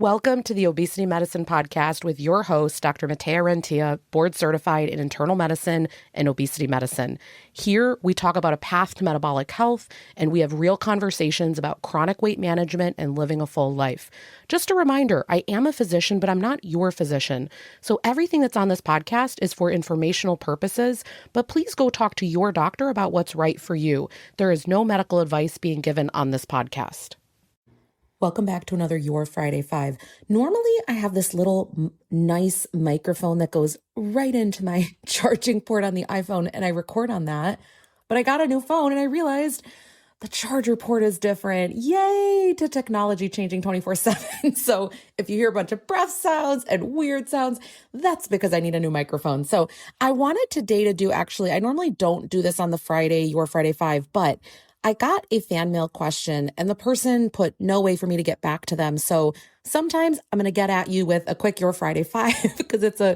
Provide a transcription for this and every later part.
Welcome to the Obesity Medicine Podcast with your host, Dr. Matea Rentia, board certified in internal medicine and obesity medicine. Here, we talk about a path to metabolic health, and we have real conversations about chronic weight management and living a full life. Just a reminder, I am a physician, but I'm not your physician. So everything that's on this podcast is for informational purposes, but please go talk to your doctor about what's right for you. There is no medical advice being given on this podcast. Welcome back to another Your Friday 5. Normally, I have this little nice microphone that goes right into my charging port on the iPhone, and I record on that. But I got a new phone, and I realized the charger port is different. Yay to technology changing 24/7. So if you hear a bunch of breath sounds and weird sounds, that's because I need a new microphone. So I wanted today to do, I normally don't do this on the Friday, Your Friday 5, but I got a fan mail question and the person put no way for me to get back to them. So sometimes I'm going to get at you with a quick Your Friday 5 because it's a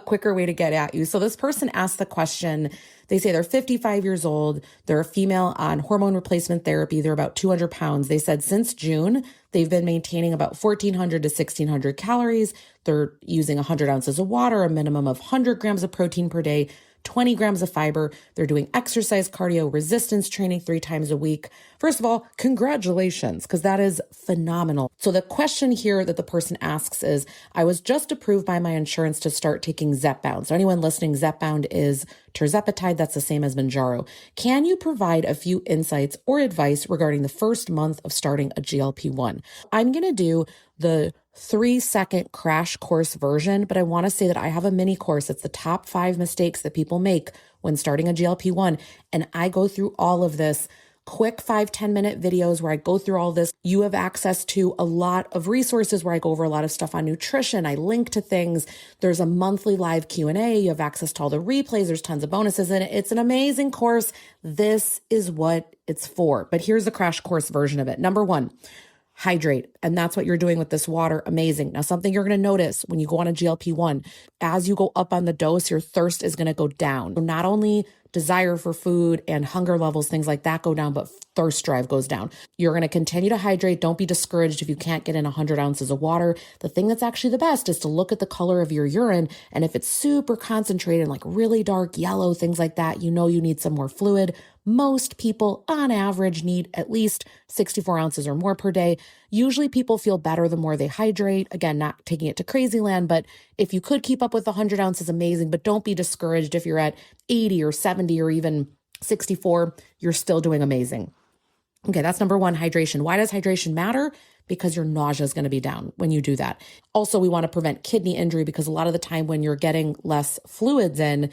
quicker way to get at you. So this person asked the question. They say they're 55 years old. They're a female on hormone replacement therapy. They're about 200 pounds. They said since June, they've been maintaining about 1,400 to 1,600 calories. They're using 100 ounces of water, a minimum of 100 grams of protein per day, 20 grams of fiber. They're doing exercise, cardio, resistance training 3 times a week. First of all, congratulations, because that is phenomenal. So the question here that the person asks is, I was just approved by my insurance to start taking Zepbound. So anyone listening, Zepbound is tirzepatide. That's the same as Mounjaro. Can you provide a few insights or advice regarding the first month of starting a GLP-1? I'm going to do the 3-second crash course version, but I want to say that I have a mini course. It's the top 5 mistakes that people make when starting a GLP-1. And I go through all of this quick 5-10 minute videos where I go through all this. You have access to a lot of resources where I go over a lot of stuff on nutrition. I link to things. There's a monthly live Q&A. You have access to all the replays. There's tons of bonuses in it. It's an amazing course. This is what it's for. But here's the crash course version of it. Number 1, hydrate. And that's what you're doing with this water. Amazing. Now, something you're going to notice when you go on a GLP-1, as you go up on the dose, your thirst is going to go down. So not only desire for food and hunger levels, things like that go down, but thirst drive goes down. You're going to continue to hydrate. Don't be discouraged if you can't get in 100 ounces of water. The thing that's actually the best is to look at the color of your urine. And if it's super concentrated, like really dark yellow, things like that, you know you need some more fluid. Most people on average need at least 64 ounces or more per day. Usually people feel better the more they hydrate. Again, not taking it to crazy land, but if you could keep up with 100 ounces, amazing, but don't be discouraged if you're at 80 or 70 or even 64, you're still doing amazing. Okay, that's number 1, hydration. Why does hydration matter? Because your nausea is going to be down when you do that. Also, we want to prevent kidney injury because a lot of the time when you're getting less fluids in,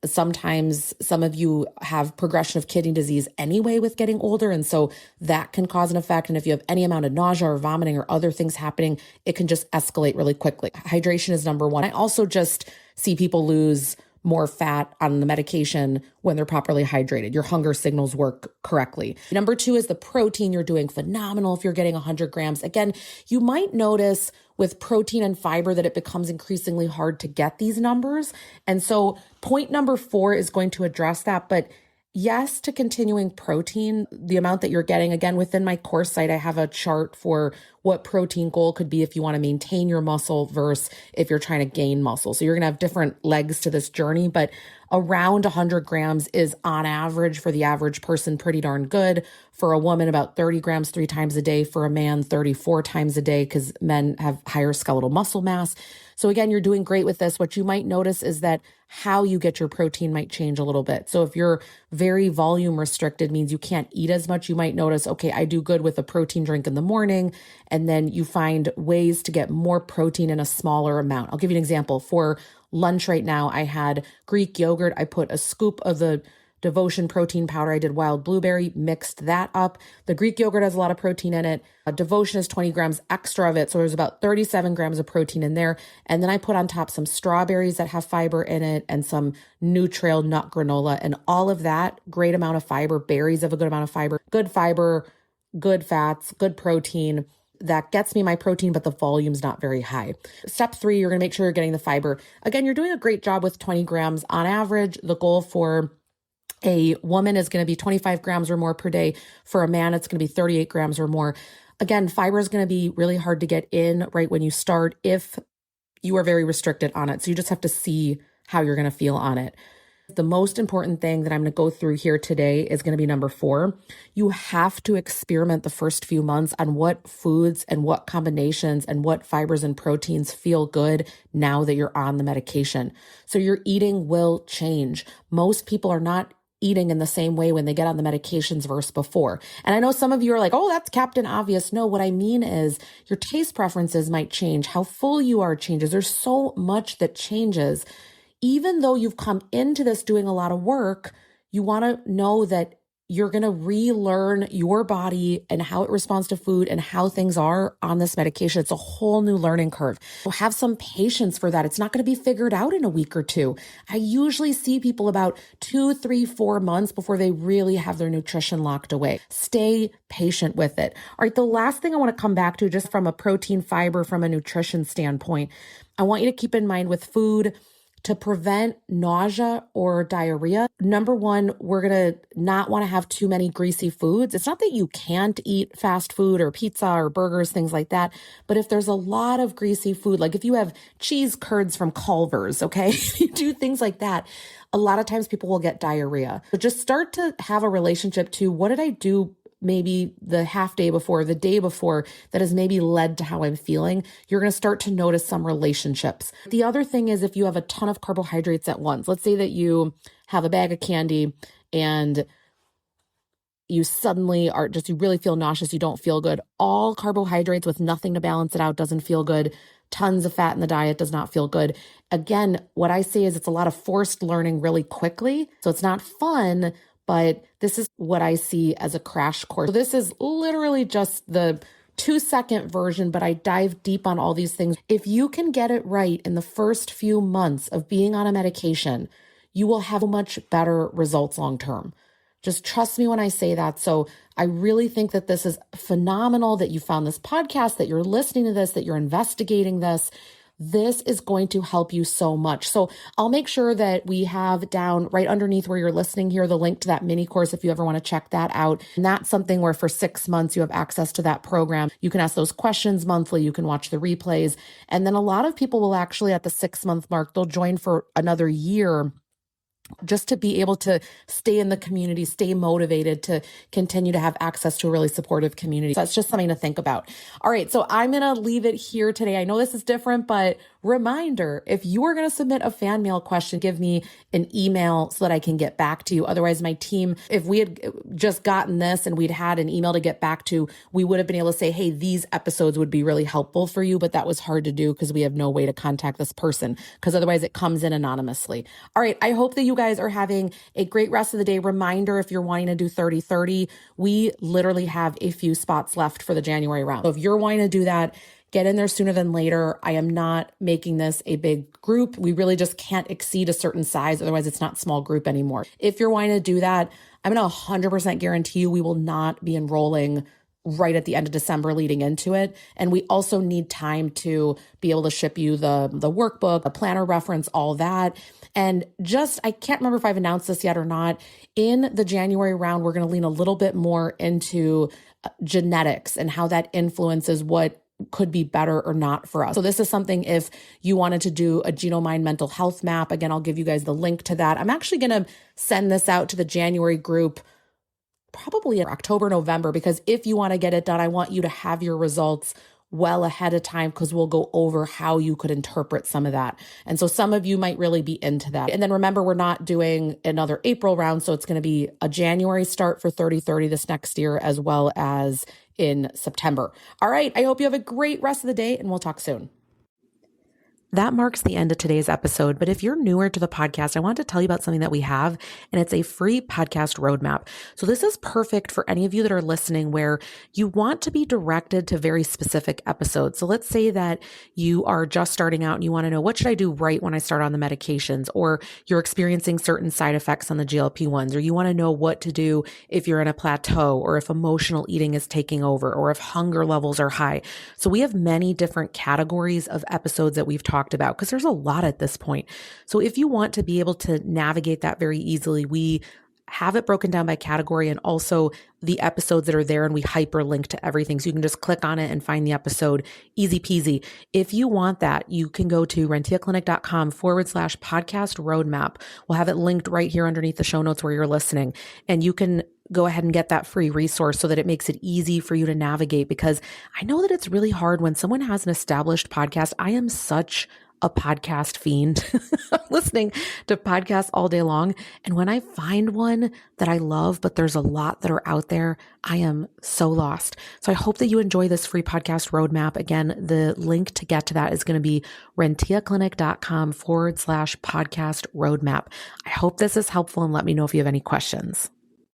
sometimes some of you have progression of kidney disease anyway with getting older. And so that can cause an effect. And if you have any amount of nausea or vomiting or other things happening, it can just escalate really quickly. Hydration is number 1. I also just see people lose more fat on the medication when they're properly hydrated. Your hunger signals work correctly. Number 2 is the protein. You're doing phenomenal if you're getting 100 grams. Again, you might notice with protein and fiber that it becomes increasingly hard to get these numbers. And so point number 4 is going to address that. But yes to continuing protein, the amount that you're getting. Again, within my course site, I have a chart for what protein goal could be if you want to maintain your muscle versus if you're trying to gain muscle. So you're going to have different legs to this journey, but around 100 grams is on average for the average person pretty darn good. For a woman, about 30 grams 3 times a day. For a man, 34 times a day because men have higher skeletal muscle mass. So again, you're doing great with this. What you might notice is that how you get your protein might change a little bit. So if you're very volume restricted, means you can't eat as much, you might notice, okay, I do good with a protein drink in the morning. And then you find ways to get more protein in a smaller amount. I'll give you an example. For lunch right now, I had Greek yogurt. I put a scoop of the Devotion protein powder. I did wild blueberry, mixed that up. The Greek yogurt has a lot of protein in it. Devotion is 20 grams extra of it. So there's about 37 grams of protein in there. And then I put on top some strawberries that have fiber in it and some Nutrail nut granola and all of that. Great amount of fiber. Berries have a good amount of fiber, good fats, good protein. That gets me my protein, but the volume's not very high. Step 3, you're going to make sure you're getting the fiber. Again, you're doing a great job with 20 grams on average. The goal for a woman is going to be 25 grams or more per day. For a man, it's going to be 38 grams or more. Again, fiber is going to be really hard to get in right when you start if you are very restricted on it. So you just have to see how you're going to feel on it. The most important thing that I'm going to go through here today is going to be number 4. You have to experiment the first few months on what foods and what combinations and what fibers and proteins feel good now that you're on the medication. So your eating will change. Most people are not eating in the same way when they get on the medications versus before. And I know some of you are like, oh, that's Captain Obvious. No, what I mean is your taste preferences might change. How full you are changes. There's so much that changes. Even though you've come into this doing a lot of work, you want to know that you're going to relearn your body and how it responds to food and how things are on this medication. It's a whole new learning curve. So have some patience for that. It's not going to be figured out in a week or 2. I usually see people about 2, 3, 4 months before they really have their nutrition locked away. Stay patient with it. All right, the last thing I want to come back to, just from a protein, fiber, from a nutrition standpoint, I want you to keep in mind with food, to prevent nausea or diarrhea, number 1, we're going to not want to have too many greasy foods. It's not that you can't eat fast food or pizza or burgers, things like that. But if there's a lot of greasy food, like if you have cheese curds from Culver's, okay, you do things like that, a lot of times people will get diarrhea. But just start to have a relationship to what did I do maybe the half day before, the day before, that has maybe led to how I'm feeling. You're going to start to notice some relationships. The other thing is if you have a ton of carbohydrates at once, let's say that you have a bag of candy and you suddenly are just, you really feel nauseous, you don't feel good. All carbohydrates with nothing to balance it out doesn't feel good. Tons of fat in the diet does not feel good. Again, what I say is it's a lot of forced learning really quickly. So it's not fun, but this is what I see as a crash course. So this is literally just the 2-second version, but I dive deep on all these things. If you can get it right in the first few months of being on a medication, you will have much better results long term. Just trust me when I say that. So I really think that this is phenomenal that you found this podcast, that you're listening to this, that you're investigating this. This is going to help you so much. So I'll make sure that we have down right underneath where you're listening here, the link to that mini course if you ever want to check that out. And that's something where for 6 months you have access to that program. You can ask those questions monthly. You can watch the replays. And then a lot of people will actually at the 6-month mark, they'll join for another year just to be able to stay in the community, stay motivated to continue to have access to a really supportive community. So that's just something to think about. All right, so I'm going to leave it here today. I know this is different, but reminder, if you are going to submit a fan mail question, give me an email so that I can get back to you. Otherwise, my team, if we had just gotten this and we'd had an email to get back to, we would have been able to say, hey, these episodes would be really helpful for you, but that was hard to do because we have no way to contact this person because otherwise it comes in anonymously. All right, I hope that you guys are having a great rest of the day. Reminder, if you're wanting to do 30-30, we literally have a few spots left for the January round. So if you're wanting to do that, get in there sooner than later. I am not making this a big group. We really just can't exceed a certain size. Otherwise, it's not small group anymore. If you're wanting to do that, I'm going to 100% guarantee you we will not be enrolling right at the end of December leading into it. And we also need time to be able to ship you the workbook, the planner reference, all that. And just, I can't remember if I've announced this yet or not. In the January round, we're going to lean a little bit more into genetics and how that influences what could be better or not for us. So this is something if you wanted to do a Genome mental health map, again, I'll give you guys the link to that. I'm actually going to send this out to the January group probably in October, November, because if you want to get it done, I want you to have your results well ahead of time because we'll go over how you could interpret some of that. And so some of you might really be into that. And then remember, we're not doing another April round. So it's going to be a January start for 30-30 this next year, as well as in September. All right. I hope you have a great rest of the day and we'll talk soon. That marks the end of today's episode. But if you're newer to the podcast, I want to tell you about something that we have, and it's a free podcast roadmap. So this is perfect for any of you that are listening where you want to be directed to very specific episodes. So let's say that you are just starting out and you want to know, what should I do right when I start on the medications? Or you're experiencing certain side effects on the GLP-1s, or you want to know what to do if you're in a plateau, or if emotional eating is taking over, or if hunger levels are high. So we have many different categories of episodes that we've talked about because there's a lot at this point. So if you want to be able to navigate that very easily, we have it broken down by category and also the episodes that are there, and we hyperlink to everything. So you can just click on it and find the episode. Easy peasy. If you want that, you can go to rentiaclinic.com/podcast roadmap. We'll have it linked right here underneath the show notes where you're listening. And you can go ahead and get that free resource so that it makes it easy for you to navigate, because I know that it's really hard when someone has an established podcast. I am such a podcast fiend. I'm listening to podcasts all day long. And when I find one that I love, but there's a lot that are out there, I am so lost. So I hope that you enjoy this free podcast roadmap. Again, the link to get to that is going to be rentiaclinic.com/podcast roadmap. I hope this is helpful, and let me know if you have any questions.